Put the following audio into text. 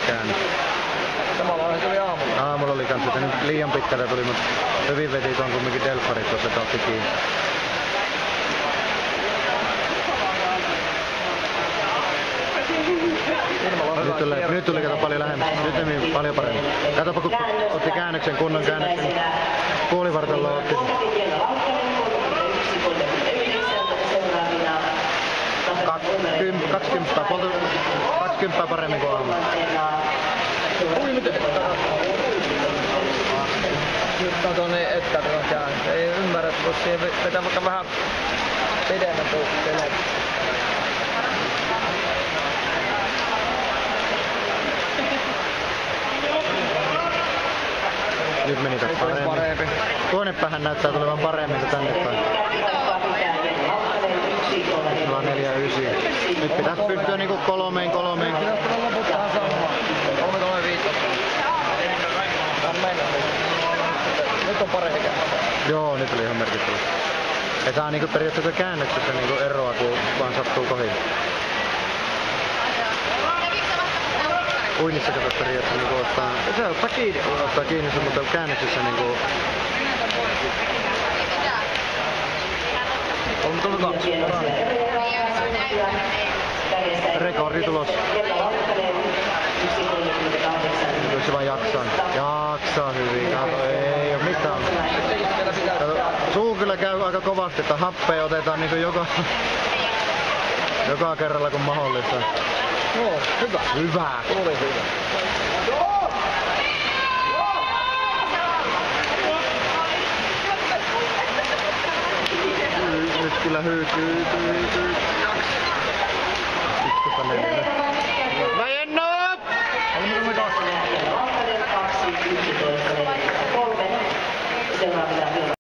käännös. Samalla tuli aamulla. Aamulla oli kans, että nyt liian pitkälle tuli, mutta hyvin veti tuon kumminkin Delfarit tuossa otti kiinni. Nyt tuli kato paljon lähemmäs. Nyt meni paljon paremmin. Katsopa kun otti käännöksen, kunnon käännöksen. Puolivartaloa otti. 20 paremmin kuin aamulla. Ui miten? Nyt kato niin ettävä käännös. Ei ymmärrä, että voisi siihen vetää vaikka vähän pidemmän tuohon. Nyt meni taas paremmin. Tuonne päähän näyttää tulevan paremmin kuin tänne päin. 4-9. Nyt pitäisi pystyä niinku 3-3. Nyt on paremmin. Joo, nyt oli ihan merkittävä. Ei saa niinku periaatteessa käännöksessä niinku eroa, kun vaan sattuu kohin. Uinnissa kato periaatteessa niinku ottaa... Se ottaa kiinni. Ottaa kiinni sun, mutta käännöksessä niinku... 3-2. Rekordi tulos. Jos se vaan jaksaa. Jaksaa hyvin. Ei oo mitään. Suu kyllä käy aika kovasti, että happea otetaan niinku joka kerralla kun mahdollista. Joo, hyvä. Hyvä. Oli hyvä. Nyt kyllä hyytyy. 1-4. Mä en oo!